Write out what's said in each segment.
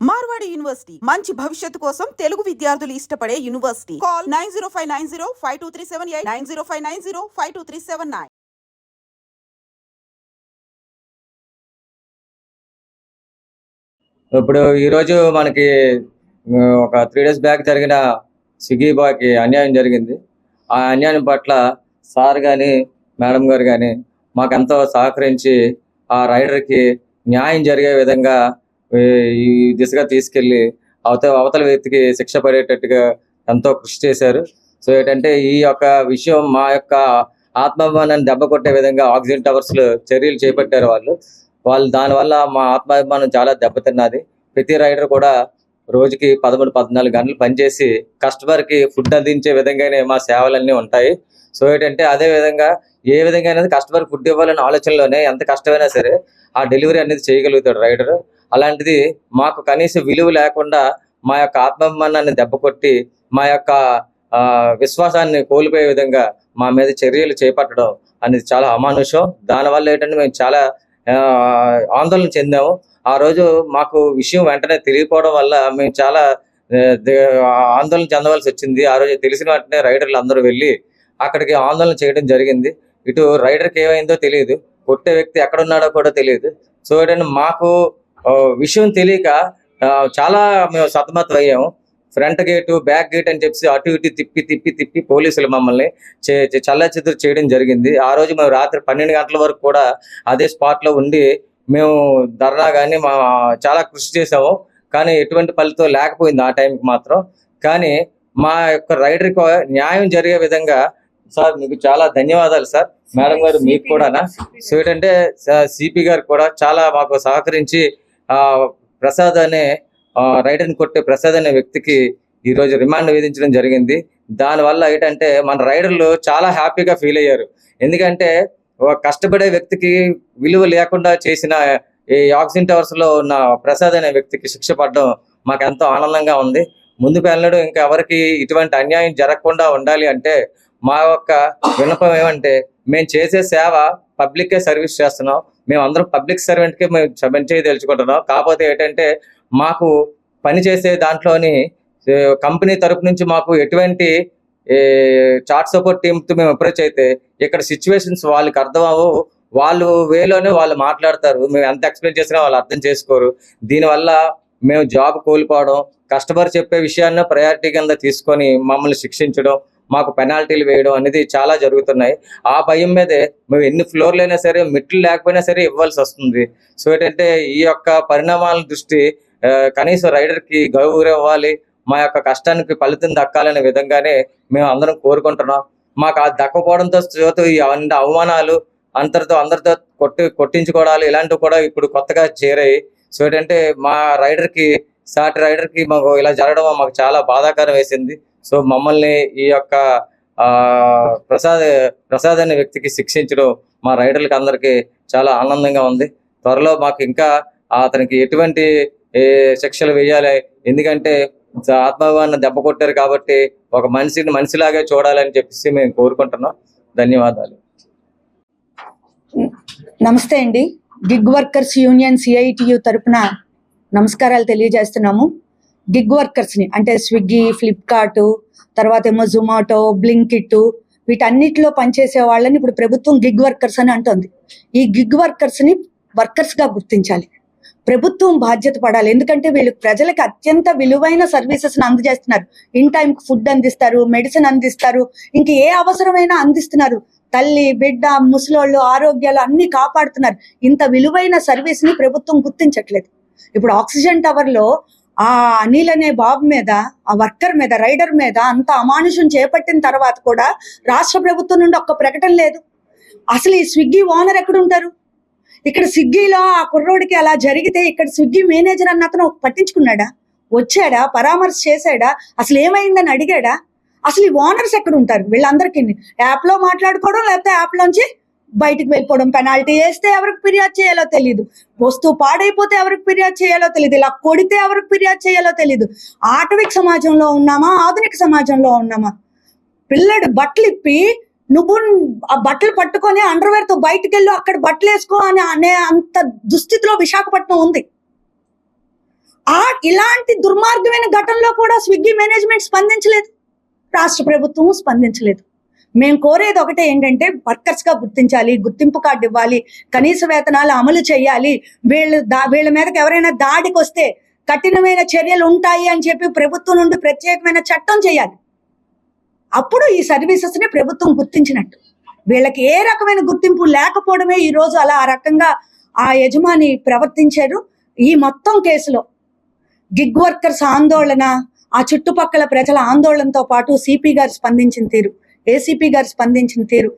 Marwadi university మంచి భవిష్యత్తు కోసం తెలుగు విద్యార్థులు ఇష్టపడే యూనివర్సిటీ. కాల్ 9059052378 9059052379. ఇప్పుడు ఈరోజు మనకి ఒక 3 days బ్యాక్ జరిగిన స్విగ్గీ బాయ్కి అన్యాయం జరిగింది. ఆ అన్యాయం పట్ల సార్ కానీ మేడం గారు కానీ మాకు ఎంతో సహకరించి ఆ రైడర్కి న్యాయం జరిగే విధంగా ఈ దిశగా తీసుకెళ్ళి అవతల వ్యక్తికి శిక్ష పడేటట్టుగా ఎంతో కృషి చేశారు. సో ఏంటంటే ఈ యొక్క విషయం మా యొక్క ఆత్మాభిమానాన్ని దెబ్బ కొట్టే విధంగా ఆక్సిజన్ టవర్స్లో చర్యలు చేపట్టారు వాళ్ళు దానివల్ల మా ఆత్మాభిమానం చాలా దెబ్బతిన్నది. ప్రతి రైడర్ కూడా రోజుకి 13-14 గంటలు పనిచేసి కస్టమర్కి ఫుడ్ అందించే విధంగానే మా సేవలన్నీ ఉంటాయి. సో ఏంటంటే అదే విధంగా ఏ విధంగా అనేది కస్టమర్ ఫుడ్ ఇవ్వాలనే ఆలోచనలోనే ఎంత కష్టమైనా సరే ఆ డెలివరీ అనేది చేయగలుగుతాడు రైడర్. అలాంటిది మాకు కనీస విలువ లేకుండా మా యొక్క ఆత్మాభిమానాన్ని దెబ్బ కొట్టి మా యొక్క విశ్వాసాన్ని కోల్పోయే విధంగా మా మీద చర్యలు చేపట్టడం అనేది చాలా అమానుషం. దానివల్ల ఏంటంటే మేము చాలా ఆందోళన చెందాము. ఆ రోజు మాకు విషయం వెంటనే తెలియకపోవడం వల్ల మేము చాలా ఆందోళన చెందవలసి వచ్చింది. ఆ రోజు తెలిసిన వెంటనే రైడర్లు అందరూ వెళ్ళి అక్కడికి ఆందోళన చేయడం జరిగింది. ఇటు రైడర్కి ఏమైందో తెలియదు, కొట్టే వ్యక్తి ఎక్కడున్నాడో కూడా తెలియదు. సో ఏంటంటే మాకు విషయం తెలియక చాలా మేము సతమతం అయ్యాము. ఫ్రంట్ గేటు బ్యాక్ గేట్ అని చెప్పి అటు ఇటు తిప్పి పోలీసులు మమ్మల్ని చల్లాచెదురు చేయడం జరిగింది. ఆ రోజు మేము రాత్రి 12 గంటల వరకు కూడా అదే స్పాట్లో ఉండి మేము ధర్నా కానీ చాలా కృషి చేసాము. కానీ ఎటువంటి ఫలితం లేకపోయింది ఆ టైంకి మాత్రం. కానీ మా యొక్క రైడర్కి న్యాయం జరిగే విధంగా సార్ మీకు చాలా ధన్యవాదాలు సార్. మేడం గారు మీకు కూడానా. సో ఏంటంటే సిపి గారు కూడా చాలా మాకు సహకరించి ప్రసాద్ అనే రైడర్ని కొట్టే ప్రసాద్ అనే వ్యక్తికి ఈరోజు రిమాండ్ విధించడం జరిగింది. దానివల్ల ఏంటంటే మన రైడర్లు చాలా హ్యాపీగా ఫీల్ అయ్యారు. ఎందుకంటే ఒక కష్టపడే వ్యక్తికి విలువ లేకుండా చేసిన ఈ ఆక్సిజన్ టవర్స్ లో ఉన్న ప్రసాద్ అనే వ్యక్తికి శిక్ష పడడం మాకు ఎంతో ఆనందంగా ఉంది. ముందు పెళ్ళడు ఇంకా ఎవరికి ఇటువంటి అన్యాయం జరగకుండా ఉండాలి అంటే మా యొక్క విన్నపం ఏమంటే మేము చేసే సేవ పబ్లిక్కే సర్వీస్ చేస్తున్నాం. మేము అందరం పబ్లిక్ సర్వెంట్కే మేము పనిచేయదలుచుకుంటున్నాం. కాకపోతే ఏంటంటే మాకు పని చేసే దాంట్లోని కంపెనీ తరపు నుంచి మాకు ఎటువంటి చార్ట్ సపోర్ట్ టీంతో మేము అప్రోచ్ అయితే ఇక్కడ సిచ్యువేషన్స్ వాళ్ళకి అర్థం అవ్వవు. వాళ్ళు వేలోనే వాళ్ళు మాట్లాడతారు. మేము ఎంత ఎక్స్ప్లెయిన్ చేసినా వాళ్ళు అర్థం చేసుకోరు. దీనివల్ల మేము జాబ్ కోల్పోవడం, కస్టమర్ చెప్పే విషయాన్ని ప్రయారిటీ కింద తీసుకొని మమ్మల్ని శిక్షించడం, మాకు పెనాల్టీలు వేయడం అనేది చాలా జరుగుతున్నాయి. ఆ భయం మీదే మేము ఎన్ని ఫ్లోర్లు అయినా సరే మెట్లు లేకపోయినా సరే ఇవ్వాల్సి వస్తుంది. సో ఏంటంటే ఈ యొక్క పరిణామాల దృష్టి కనీసం రైడర్కి గౌరవం ఇవ్వాలి, మా యొక్క కష్టానికి ఫలితం దక్కాలనే విధంగానే మేము అందరం కోరుకుంటున్నాం. మాకు అది దక్కపోవడంతో ఈ అవమానాలు అందరితో కొట్టించుకోవడాలు ఇలాంటివి కూడా ఇప్పుడు కొత్తగా చేరాయి. సో ఏంటంటే మా రైడర్కి సాటి రైడర్కి మాకు ఇలా జరగడం మాకు చాలా బాధాకరం వేసింది. సో మమ్మల్ని ఈ యొక్క ప్రసాద్ అనే వ్యక్తికి శిక్షించడం మా రైడర్లకి అందరికీ చాలా ఆనందంగా ఉంది. త్వరలో మాకు ఇంకా అతనికి ఎటువంటి శిక్షలు వేయాలి, ఎందుకంటే ఆత్మాభిమానం దెబ్బ కొట్టారు కాబట్టి ఒక మనిషిని మనిషిలాగే చూడాలని చెప్పేసి మేము కోరుకుంటున్నాం. ధన్యవాదాలు. నమస్తే అండి. గిగ్ వర్కర్స్ యూనియన్ సిఐటియు తరపున నమస్కారాలు తెలియజేస్తున్నాము. గిగ్ వర్కర్స్ని అంటే స్విగ్గీ, ఫ్లిప్కార్ట్, తర్వాత ఏమో జొమాటో, బ్లింకిట్ వీటన్నిటిలో పనిచేసే వాళ్ళని ఇప్పుడు ప్రభుత్వం గిగ్ వర్కర్స్ అని అంటుంది. ఈ గిగ్ వర్కర్స్ని వర్కర్స్గా గుర్తించాలి. ప్రభుత్వం బాధ్యత పడాలి. ఎందుకంటే వీళ్ళు ప్రజలకు అత్యంత విలువైన సర్వీసెస్ని అందజేస్తున్నారు. ఇన్ టైంకి ఫుడ్ అందిస్తారు, మెడిసిన్ అందిస్తారు, ఇంక ఏ అవసరమైనా అందిస్తున్నారు. తల్లి, బిడ్డ, ముసలోళ్ళు ఆరోగ్యాలు అన్ని కాపాడుతున్నారు. ఇంత విలువైన సర్వీస్ని ప్రభుత్వం గుర్తించట్లేదు. ఇప్పుడు ఆక్సిజన్ టవర్లో ఆ అనిల్ అనే బాబు మీద, ఆ వర్కర్ మీద, రైడర్ మీద అంత అమానుషం చేపట్టిన తర్వాత కూడా రాష్ట్ర ప్రభుత్వం నుండి ఒక్క ప్రకటన లేదు. అసలు ఈ స్విగ్గీ ఓనర్ ఎక్కడుంటారు? ఇక్కడ స్విగ్గీలో ఆ కుర్రోడికి అలా జరిగితే ఇక్కడ స్విగ్గీ మేనేజర్ అన్న అతను పట్టించుకున్నాడా? వచ్చాడా? పరామర్శ చేశాడా? అసలు ఏమైందని అడిగాడా? అసలు ఈ ఓనర్స్ ఎక్కడ ఉంటారు? వీళ్ళందరికీ యాప్లో మాట్లాడుకోవడం, లేకపోతే యాప్లోంచి బయటకు వెళ్ళిపోవడం. పెనాల్టీ వేస్తే ఎవరికి ఫిర్యాదు చేయాలో తెలియదు, వస్తువు పాడైపోతే ఎవరికి ఫిర్యాదు చేయాలో తెలియదు, ఇలా కొడితే ఎవరికి ఫిర్యాదు చేయాలో తెలియదు. ఆటవిక సమాజంలో ఉన్నామా, ఆధునిక సమాజంలో ఉన్నామా? పిల్లడు బట్టలు ఇప్పి నువ్వు ఆ బట్టలు పట్టుకొని అండర్వేర్ తో బయటకు వెళ్ళు, అక్కడ బట్టలు వేసుకో అని అనే అంత దుస్థితిలో విశాఖపట్నం ఉంది. ఇలాంటి దుర్మార్గమైన ఘటనలో కూడా స్విగ్గీ మేనేజ్మెంట్ స్పందించలేదు, రాష్ట్ర ప్రభుత్వం స్పందించలేదు. మేము కోరేది ఒకటే ఏంటంటే వర్కర్స్ గా గుర్తించాలి, గుర్తింపు కార్డు ఇవ్వాలి, కనీస వేతనాలు అమలు చేయాలి, వీళ్ళ మీదకి ఎవరైనా దాడికి వస్తే కఠినమైన చర్యలు ఉంటాయి అని చెప్పి ప్రభుత్వం నుండి ప్రత్యేకమైన చట్టం చేయాలి. అప్పుడు ఈ సర్వీసెస్ ని ప్రభుత్వం గుర్తించినట్టు. వీళ్ళకి ఏ రకమైన గుర్తింపు లేకపోవడమే ఈ రోజు అలా ఆ రకంగా ఆ యజమాని ప్రవర్తించారు. ఈ మొత్తం కేసులో గిగ్ వర్కర్స్ ఆందోళన, ఆ చుట్టుపక్కల ప్రజల ఆందోళనతో పాటు సిపి గారు స్పందించిన తీరు, ఏసీపీ గారు స్పందించిన తీరు,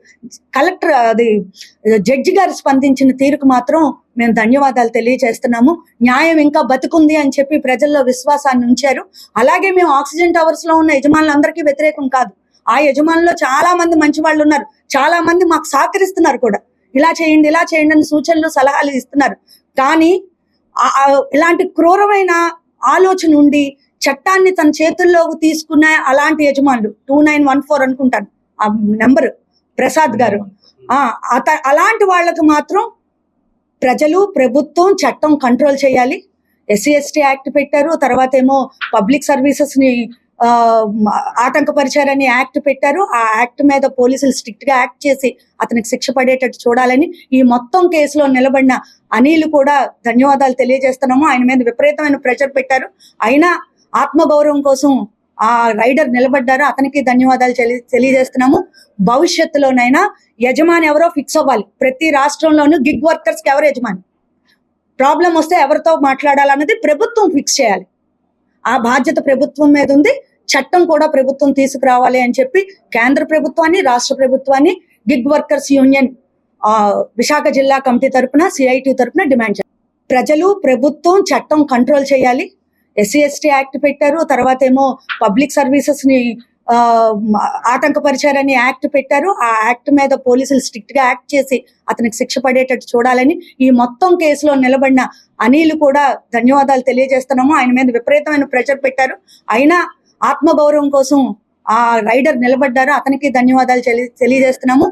కలెక్టర్ జడ్జి గారు స్పందించిన తీరుకు మాత్రం మేము ధన్యవాదాలు తెలియజేస్తున్నాము. న్యాయం ఇంకా బతుకుంది అని చెప్పి ప్రజల్లో విశ్వాసాన్ని ఉంచారు. అలాగే మేము ఆక్సిజన్ టవర్స్ లో ఉన్న యజమానులందరికీ వ్యతిరేకం కాదు. ఆ యజమానుల్లో చాలా మంది మంచి వాళ్ళు ఉన్నారు, చాలా మంది మాకు సహకరిస్తున్నారు కూడా. ఇలా చేయండి అని సూచనలు సలహాలు ఇస్తున్నారు. కానీ ఇలాంటి క్రూరమైన ఆలోచన ఉండి చట్టాన్ని తన చేతుల్లోకి తీసుకున్న అలాంటి యజమానులు 2914 అనుకుంటాను ఆ నెంబర్, ప్రసాద్ గారు, అలాంటి వాళ్ళకు మాత్రం ప్రజలు, ప్రభుత్వం, చట్టం కంట్రోల్ చేయాలి. SC/ST యాక్ట్ పెట్టారు, తర్వాత ఏమో పబ్లిక్ సర్వీసెస్ ని ఆటంకపరిచారని యాక్ట్ పెట్టారు. ఆ యాక్ట్ మీద పోలీసులు స్ట్రిక్ట్ గా యాక్ట్ చేసి అతనికి శిక్ష పడేటట్టు చూడాలని ఈ మొత్తం కేసులో నిలబడిన అనిల్ కూడా ధన్యవాదాలు తెలియజేస్తున్నాము. ఆయన మీద విపరీతమైన ప్రెషర్ పెట్టారు, అయినా ఆత్మగౌరవం కోసం ఆ రైడర్ నిలబడ్డారు, అతనికి ధన్యవాదాలు తెలియజేస్తున్నాము. భవిష్యత్తులోనైనా యజమాని ఎవరో ఫిక్స్ అవ్వాలి. ప్రతి రాష్ట్రంలోనూ గిగ్ వర్కర్స్ కి ఎవరు యజమాని, ప్రాబ్లం వస్తే ఎవరితో మాట్లాడాలన్నది ప్రభుత్వం ఫిక్స్ చేయాలి. ఆ బాధ్యత ప్రభుత్వం మీద ఉంది. చట్టం కూడా ప్రభుత్వం తీసుకురావాలి అని చెప్పి కేంద్ర ప్రభుత్వాన్ని, రాష్ట్ర ప్రభుత్వాన్ని గిగ్ వర్కర్స్ యూనియన్ విశాఖ జిల్లా కమిటీ తరపున, CITU తరపున డిమాండ్ చేయాలి. ప్రజలు, ప్రభుత్వం, చట్టం కంట్రోల్ చేయాలి. SC/ST యాక్ట్ పెట్టారు, తర్వాత ఏమో పబ్లిక్ సర్వీసెస్ ని ఆటంకపరిచారని యాక్ట్ పెట్టారు. ఆ యాక్ట్ మీద పోలీసులు స్ట్రిక్ట్ గా యాక్ట్ చేసి అతనికి శిక్ష పడేటట్టు చూడాలని ఈ మొత్తం కేసులో నిలబడిన అనిల్ కూడా ధన్యవాదాలు తెలియజేస్తున్నాము. ఆయన మీద విపరీతమైన ప్రెషర్ పెట్టారు, అయినా ఆత్మగౌరవం కోసం ఆ రైడర్ నిలబడ్డారు, అతనికి ధన్యవాదాలు తెలియజేస్తున్నాము.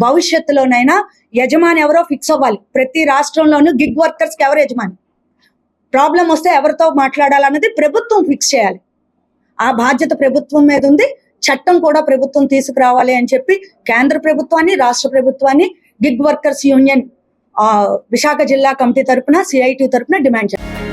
భవిష్యత్తులోనైనా యజమాని ఎవరో ఫిక్స్ అవ్వాలి. ప్రతి రాష్ట్రంలోనూ గిగ్ వర్కర్స్ కి ఎవరు యజమాని, ప్రాబ్లం వస్తే ఎవరితో మాట్లాడాలన్నది ప్రభుత్వం ఫిక్స్ చేయాలి. ఆ బాధ్యత ప్రభుత్వం మీద ఉంది. చట్టం కూడా ప్రభుత్వం తీసుకురావాలి అని చెప్పి కేంద్ర ప్రభుత్వాన్ని, రాష్ట్ర ప్రభుత్వాన్ని గిగ్ వర్కర్స్ యూనియన్ విశాఖ జిల్లా కమిటీ తరపున, CITU తరపున డిమాండ్ చేయాలి.